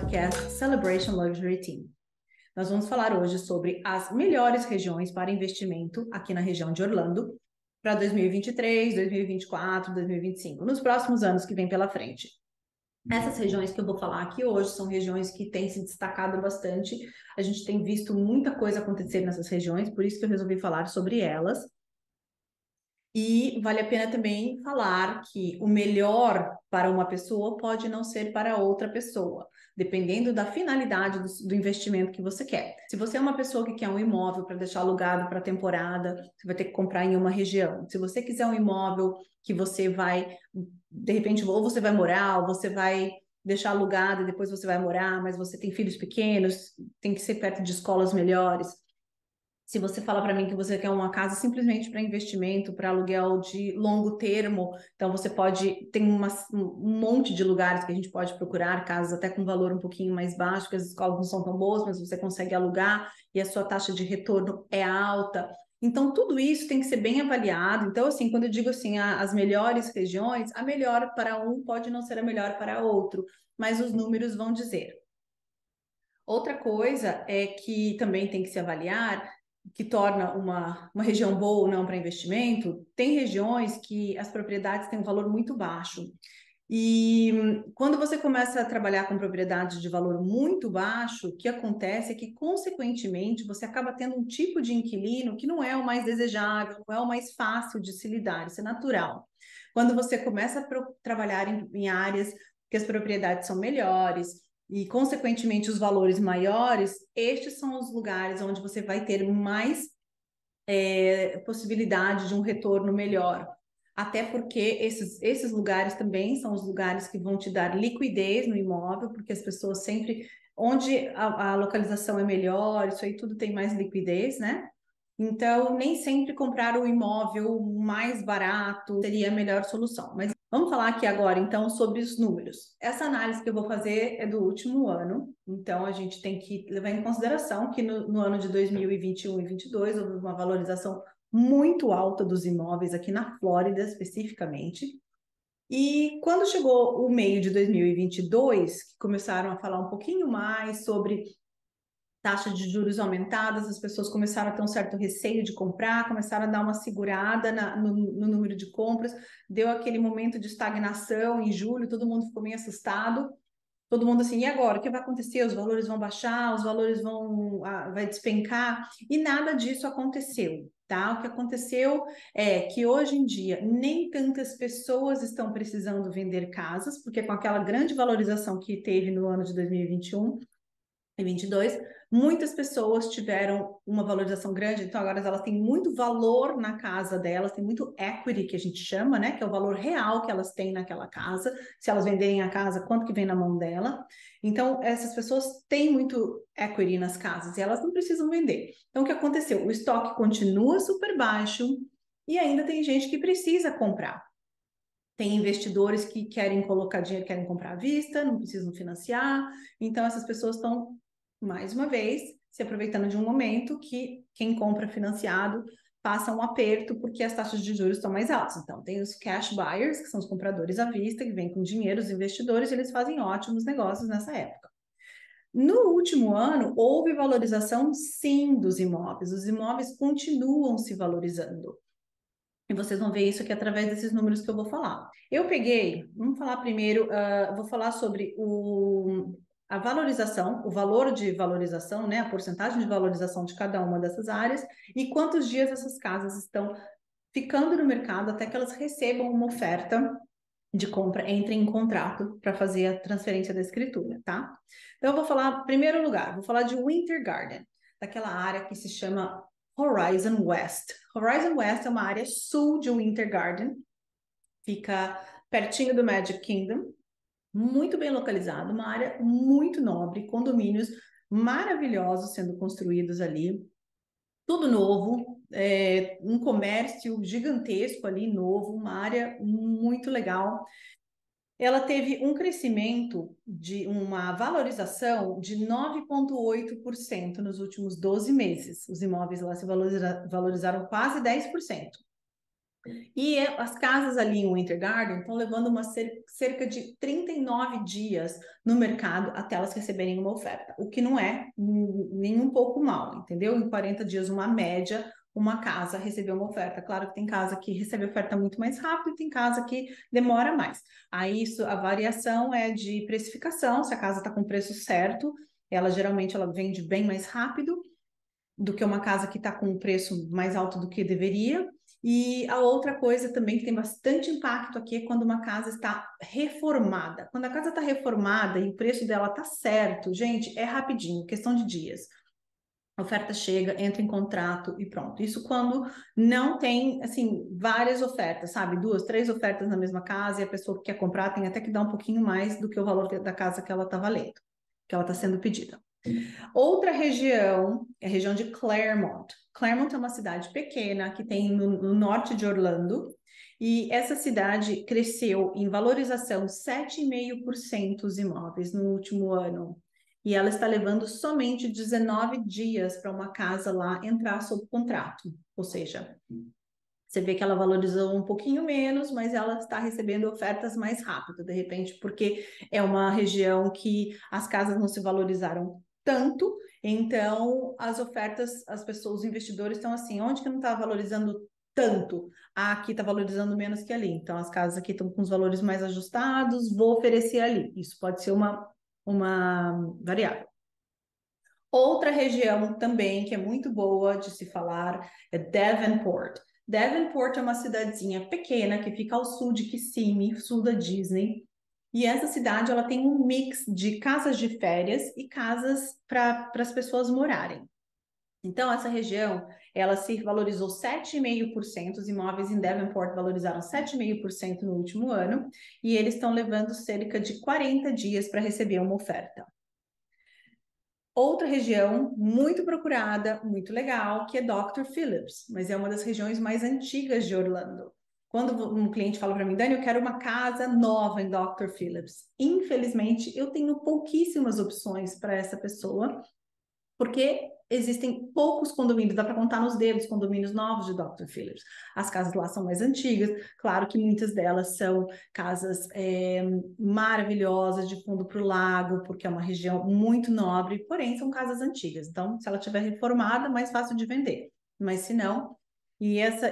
podcast Celebration Luxury Team. Nós vamos falar hoje sobre as melhores regiões para investimento aqui na região de Orlando para 2023, 2024, 2025, nos próximos anos que vem pela frente. Essas regiões que eu vou falar aqui hoje são regiões que têm se destacado bastante. A gente tem visto muita coisa acontecer nessas regiões, por isso que eu resolvi falar sobre elas. E vale a pena também falar que o melhor para uma pessoa pode não ser para outra pessoa, dependendo da finalidade do investimento que você quer. Se você é uma pessoa que quer um imóvel para deixar alugado para a temporada, você vai ter que comprar em uma região. Se você quiser um imóvel que você vai, de repente, ou você vai morar, ou você vai deixar alugado e depois você vai morar, mas você tem filhos pequenos, tem que ser perto de escolas melhores. Se você fala para mim que você quer uma casa simplesmente para investimento, para aluguel de longo termo, então você pode, tem um monte de lugares que a gente pode procurar, casas até com valor um pouquinho mais baixo, porque as escolas não são tão boas, mas você consegue alugar e a sua taxa de retorno é alta. Então, tudo isso tem que ser bem avaliado. Então, assim, quando eu digo assim, as melhores regiões, a melhor para um pode não ser a melhor para outro, mas os números vão dizer. Outra coisa é que também tem que se avaliar, que torna uma região boa ou não para investimento, tem regiões que as propriedades têm um valor muito baixo. E quando você começa a trabalhar com propriedades de valor muito baixo, o que acontece é que, consequentemente, você acaba tendo um tipo de inquilino que não é o mais desejável, não é o mais fácil de se lidar, isso é natural. Quando você começa a trabalhar em áreas que as propriedades são melhores, e, consequentemente, os valores maiores, estes são os lugares onde você vai ter mais possibilidade de um retorno melhor. Até porque esses lugares também são os lugares que vão te dar liquidez no imóvel, porque as pessoas sempre, onde a localização é melhor, isso aí tudo tem mais liquidez, né? Então, nem sempre comprar o imóvel mais barato seria a melhor solução. Mas vamos falar aqui agora, então, sobre os números. Essa análise que eu vou fazer é do último ano, então a gente tem que levar em consideração que no ano de 2021 e 2022 houve uma valorização muito alta dos imóveis aqui na Flórida, especificamente. E quando chegou o meio de 2022, que começaram a falar um pouquinho mais sobre taxa de juros aumentadas, as pessoas começaram a ter um certo receio de comprar, começaram a dar uma segurada no número de compras, deu aquele momento de estagnação em julho, todo mundo ficou meio assustado, todo mundo assim, e agora? O que vai acontecer? Os valores vão baixar, os valores vai despencar, e nada disso aconteceu, tá? O que aconteceu é que hoje em dia nem tantas pessoas estão precisando vender casas, porque com aquela grande valorização que teve no ano de 2021 e 22, muitas pessoas tiveram uma valorização grande, então agora elas têm muito valor na casa delas, tem muito equity que a gente chama, né, que é o valor real que elas têm naquela casa, se elas venderem a casa, quanto que vem na mão dela. Então, essas pessoas têm muito equity nas casas e elas não precisam vender. Então, o que aconteceu? O estoque continua super baixo e ainda tem gente que precisa comprar. Tem investidores que querem colocar dinheiro, querem comprar à vista, não precisam financiar. Então, essas pessoas estão, mais uma vez, se aproveitando de um momento que quem compra financiado passa um aperto porque as taxas de juros estão mais altas. Então, tem os cash buyers, que são os compradores à vista, que vêm com dinheiro, os investidores, e eles fazem ótimos negócios nessa época. No último ano, houve valorização, sim, dos imóveis. Os imóveis continuam se valorizando. E vocês vão ver isso aqui através desses números que eu vou falar. Eu peguei, vamos falar primeiro, vou falar sobre a valorização, o valor de valorização, né, a porcentagem de valorização de cada uma dessas áreas e quantos dias essas casas estão ficando no mercado até que elas recebam uma oferta de compra, entrem em contrato para fazer a transferência da escritura, tá? Então, eu vou falar, em primeiro lugar, vou falar de Winter Garden, daquela área que se chama Horizon West. Horizon West é uma área sul de Winter Garden, fica pertinho do Magic Kingdom, muito bem localizado, uma área muito nobre, condomínios maravilhosos sendo construídos ali, tudo novo, um comércio gigantesco ali, novo, uma área muito legal. Ela teve um crescimento de uma valorização de 9,8% nos últimos 12 meses. Os imóveis lá se valorizaram quase 10%. E as casas ali em Winter Garden estão levando cerca de 39 dias no mercado até elas receberem uma oferta, o que não é nem um pouco mal, entendeu? Em 40 dias, uma média, uma casa recebeu uma oferta. Claro que tem casa que recebe oferta muito mais rápido e tem casa que demora mais. Aí isso, a variação é de precificação, se a casa está com o preço certo, ela geralmente ela vende bem mais rápido do que uma casa que está com um preço mais alto do que deveria. E a outra coisa também que tem bastante impacto aqui é quando uma casa está reformada. Quando a casa está reformada e o preço dela está certo, gente, é rapidinho, questão de dias. A oferta chega, entra em contrato e pronto. Isso quando não tem, assim, várias ofertas, sabe? 2, 3 ofertas na mesma casa e a pessoa que quer comprar tem até que dar um pouquinho mais do que o valor da casa que ela está valendo, que ela está sendo pedida. Outra região é a região de Claremont. Claremont é uma cidade pequena que tem no norte de Orlando, e essa cidade cresceu em valorização 7,5% os imóveis no último ano. E ela está levando somente 19 dias para uma casa lá entrar sob contrato. Ou seja, você vê que ela valorizou um pouquinho menos, mas ela está recebendo ofertas mais rápido, de repente, porque é uma região que as casas não se valorizaram tanto, então as ofertas, as pessoas, os investidores estão assim, onde que não está valorizando tanto? Ah, aqui está valorizando menos que ali. Então as casas aqui estão com os valores mais ajustados, vou oferecer ali. Isso pode ser uma variável. Outra região também que é muito boa de se falar é Davenport. Davenport é uma cidadezinha pequena que fica ao sul de Kissimmee, sul da Disney. E essa cidade ela tem um mix de casas de férias e casas para as pessoas morarem. Então, essa região, ela se valorizou 7,5%, os imóveis em Davenport valorizaram 7,5% no último ano, e eles estão levando cerca de 40 dias para receber uma oferta. Outra região muito procurada, muito legal, que é Dr. Phillips, mas é uma das regiões mais antigas de Orlando. Quando um cliente fala para mim, Dani, eu quero uma casa nova em Dr. Phillips. Infelizmente, eu tenho pouquíssimas opções para essa pessoa, porque existem poucos condomínios, dá para contar nos dedos condomínios novos de Dr. Phillips. As casas lá são mais antigas, claro que muitas delas são casas maravilhosas de fundo para o lago, porque é uma região muito nobre, porém são casas antigas. Então, se ela estiver reformada, mais fácil de vender. Mas se não,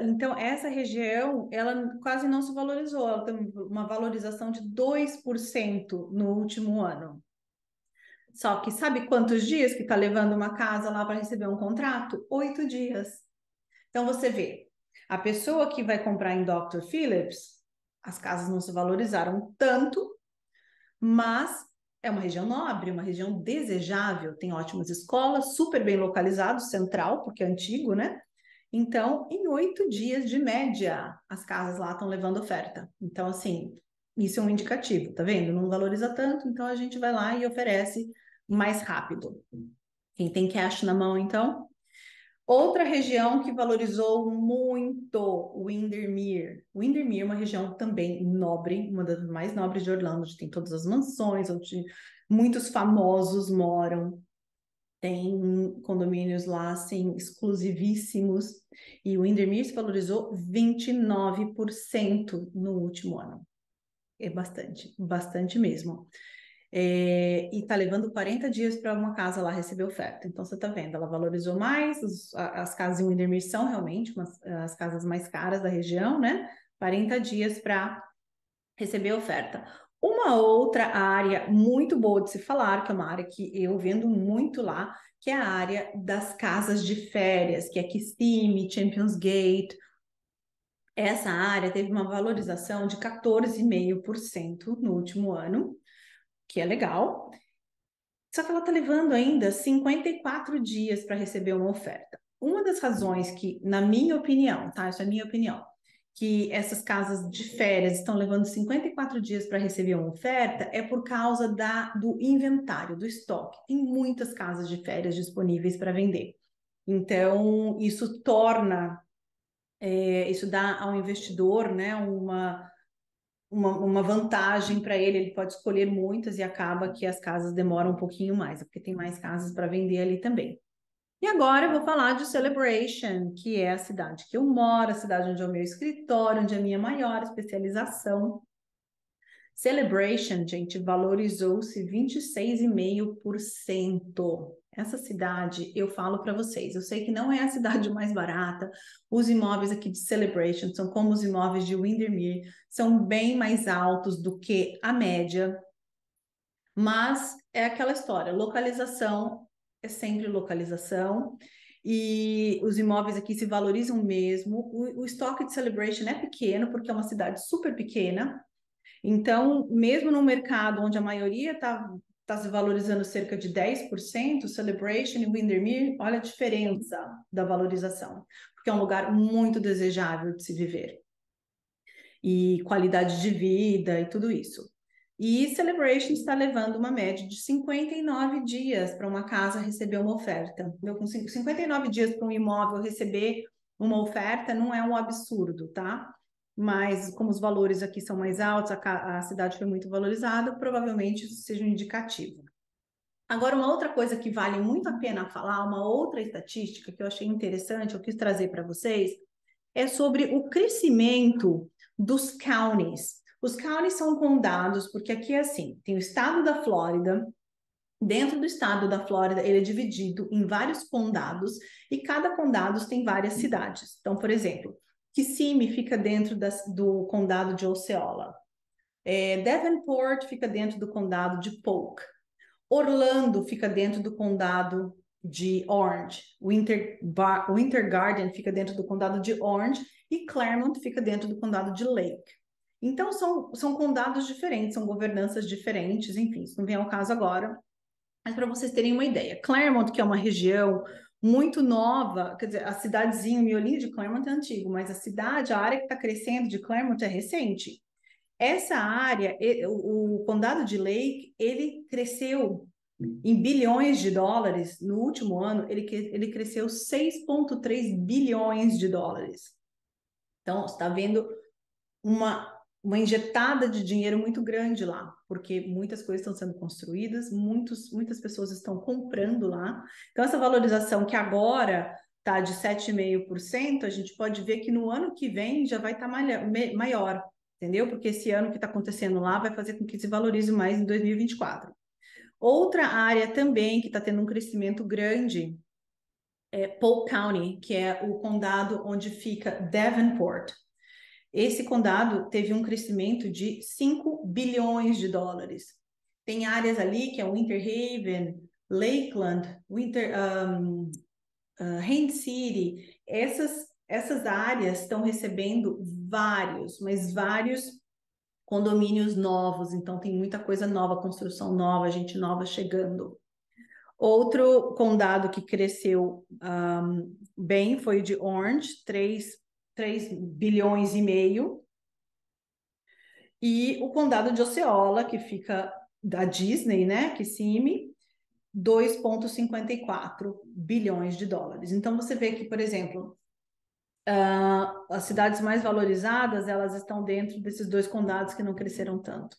então essa região, ela quase não se valorizou, ela tem uma valorização de 2% no último ano. Só que sabe quantos dias que está levando uma casa lá para receber um contrato? 8 dias. Então você vê, a pessoa que vai comprar em Dr. Phillips, as casas não se valorizaram tanto, mas é uma região nobre, uma região desejável, tem ótimas escolas, super bem localizado, central, porque é antigo, né? Então, em 8 dias de média, as casas lá estão levando oferta. Então, assim, isso é um indicativo, tá vendo? Não valoriza tanto, então a gente vai lá e oferece mais rápido. Quem tem cash na mão, então. Outra região que valorizou muito, Windermere. Windermere é uma região também nobre, uma das mais nobres de Orlando, onde tem todas as mansões, onde muitos famosos moram. Tem condomínios lá, assim, exclusivíssimos. E o Windermere se valorizou 29% no último ano. É bastante, bastante mesmo. E tá levando 40 dias para uma casa lá receber oferta. Então, você tá vendo, ela valorizou mais. As casas em Windermere são realmente as casas mais caras da região, né? 40 dias para receber oferta. Uma outra área muito boa de se falar, que é uma área que eu vendo muito lá, que é a área das casas de férias, que é Kissimmee, Champions Gate. Essa área teve uma valorização de 14,5% no último ano, que é legal. Só que ela está levando ainda 54 dias para receber uma oferta. Uma das razões que, na minha opinião, tá? Isso é minha opinião, que essas casas de férias estão levando 54 dias para receber uma oferta é por causa do inventário, do estoque. Tem muitas casas de férias disponíveis para vender. Então, isso dá ao investidor, né, uma vantagem para ele, ele pode escolher muitas e acaba que as casas demoram um pouquinho mais, porque tem mais casas para vender ali também. E agora eu vou falar de Celebration, que é a cidade que eu moro, a cidade onde é o meu escritório, onde é a minha maior especialização. Celebration, gente, valorizou-se 26,5%. Essa cidade, eu falo para vocês, eu sei que não é a cidade mais barata, os imóveis aqui de Celebration são como os imóveis de Windermere, são bem mais altos do que a média, mas é aquela história, localização é sempre localização, e os imóveis aqui se valorizam mesmo. O estoque de Celebration é pequeno, porque é uma cidade super pequena, então, mesmo no mercado onde a maioria tá se valorizando cerca de 10%, Celebration e Windermere, olha a diferença da valorização, porque é um lugar muito desejável de se viver, e qualidade de vida e tudo isso. E Celebration está levando uma média de 59 dias para uma casa receber uma oferta. Então, com 59 dias para um imóvel receber uma oferta não é um absurdo, tá? Mas como os valores aqui são mais altos, a cidade foi muito valorizada, provavelmente isso seja um indicativo. Agora, uma outra coisa que vale muito a pena falar, uma outra estatística que eu achei interessante, eu quis trazer para vocês, é sobre o crescimento dos counties. Os counties são condados, porque aqui é assim, tem o estado da Flórida, dentro do estado da Flórida, ele é dividido em vários condados, e cada condado tem várias cidades. Então, por exemplo, Kissimmee fica dentro do condado de Osceola. Davenport fica dentro do condado de Polk. Orlando fica dentro do condado de Orange. Winter Garden fica dentro do condado de Orange e Claremont fica dentro do condado de Lake. Então, são condados diferentes, são governanças diferentes, enfim, isso não vem ao caso agora, mas para vocês terem uma ideia, Claremont, que é uma região muito nova, quer dizer, a cidadezinha, o miolinho de Claremont é antigo, mas a cidade, a área que está crescendo de Claremont é recente. Essa área, o condado de Lake, ele cresceu em bilhões de dólares no último ano, ele cresceu 6,3 bilhões de dólares. Então, você está vendo uma injetada de dinheiro muito grande lá, porque muitas coisas estão sendo construídas, muitas pessoas estão comprando lá. Então, essa valorização que agora está de 7,5%, a gente pode ver que no ano que vem já vai estar maior, entendeu? Porque esse ano que está acontecendo lá vai fazer com que se valorize mais em 2024. Outra área também que está tendo um crescimento grande é Polk County, que é o condado onde fica Davenport. Esse condado teve um crescimento de 5 bilhões de dólares. Tem áreas ali que é Winter Haven, Lakeland, Haines City. Essas áreas estão recebendo mas vários condomínios novos. Então tem muita coisa nova, construção nova, gente nova chegando. Outro condado que cresceu bem foi o de Orange, 3 bilhões e meio. E o condado de Osceola, que fica da Disney, né, Kissimmee, 2,54 bilhões de dólares. Então, você vê que, por exemplo, as cidades mais valorizadas, elas estão dentro desses dois condados que não cresceram tanto.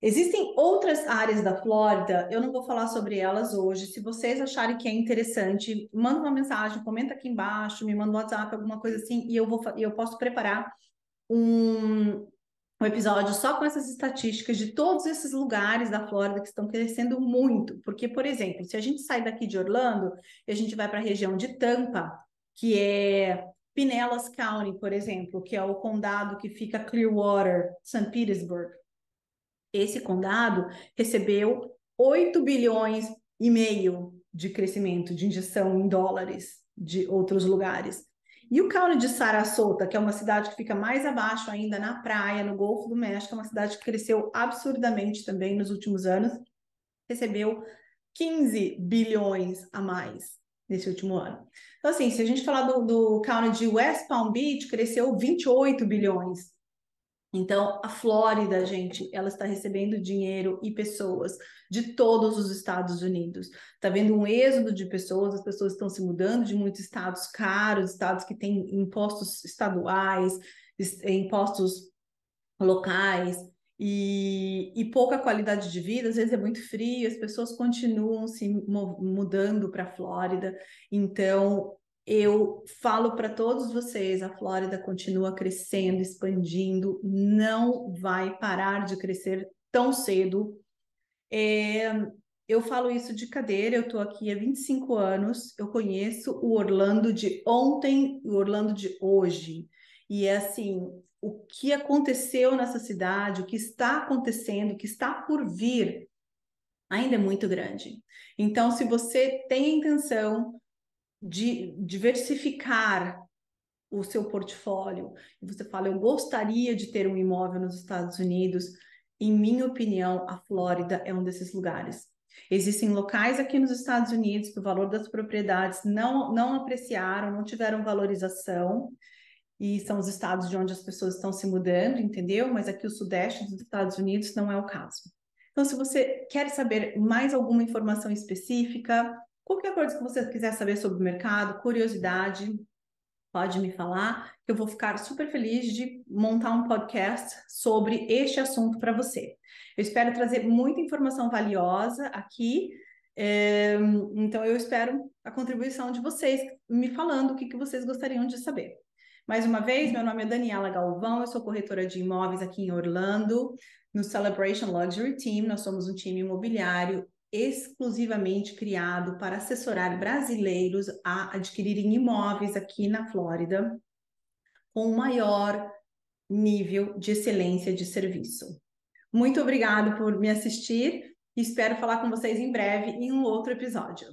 Existem outras áreas da Flórida, eu não vou falar sobre elas hoje. Se vocês acharem que é interessante, manda uma mensagem, comenta aqui embaixo, me manda um WhatsApp, alguma coisa assim, e eu posso preparar um episódio só com essas estatísticas de todos esses lugares da Flórida que estão crescendo muito. Porque, por exemplo, se a gente sai daqui de Orlando e a gente vai para a região de Tampa, que é Pinellas County, por exemplo, que é o condado que fica Clearwater, St. Petersburg. Esse condado recebeu 8 bilhões e meio de crescimento, de injeção em dólares de outros lugares. E o county de Sarasota, que é uma cidade que fica mais abaixo ainda na praia, no Golfo do México, é uma cidade que cresceu absurdamente também nos últimos anos, recebeu 15 bilhões a mais nesse último ano. Então, assim, se a gente falar do county de West Palm Beach, cresceu 28 bilhões. Então, a Flórida, gente, ela está recebendo dinheiro e pessoas de todos os Estados Unidos. Está vendo um êxodo de pessoas, as pessoas estão se mudando de muitos estados caros, estados que têm impostos estaduais, impostos locais. e pouca qualidade de vida, às vezes é muito frio, as pessoas continuam se mudando para a Flórida. Então, eu falo para todos vocês, a Flórida continua crescendo, expandindo, não vai parar de crescer tão cedo. Eu falo isso de cadeira, eu estou aqui há 25 anos, eu conheço o Orlando de ontem e o Orlando de hoje. E é assim, o que aconteceu nessa cidade, o que está acontecendo, o que está por vir, ainda é muito grande. Então, se você tem a intenção de diversificar o seu portfólio, e você fala, eu gostaria de ter um imóvel nos Estados Unidos, em minha opinião, a Flórida é um desses lugares. Existem locais aqui nos Estados Unidos que o valor das propriedades não apreciaram, não tiveram valorização, e são os estados de onde as pessoas estão se mudando, entendeu? Mas aqui o sudeste dos Estados Unidos não é o caso. Então, se você quer saber mais alguma informação específica, qualquer coisa que você quiser saber sobre o mercado, curiosidade, pode me falar, que eu vou ficar super feliz de montar um podcast sobre este assunto para você. Eu espero trazer muita informação valiosa aqui, então eu espero a contribuição de vocês, me falando o que vocês gostariam de saber. Mais uma vez, meu nome é Daniela Galvão, eu sou corretora de imóveis aqui em Orlando, no Celebration Luxury Team. Nós somos um time imobiliário exclusivamente criado para assessorar brasileiros a adquirirem imóveis aqui na Flórida com o maior nível de excelência de serviço. Muito obrigado por me assistir e espero falar com vocês em breve em um outro episódio.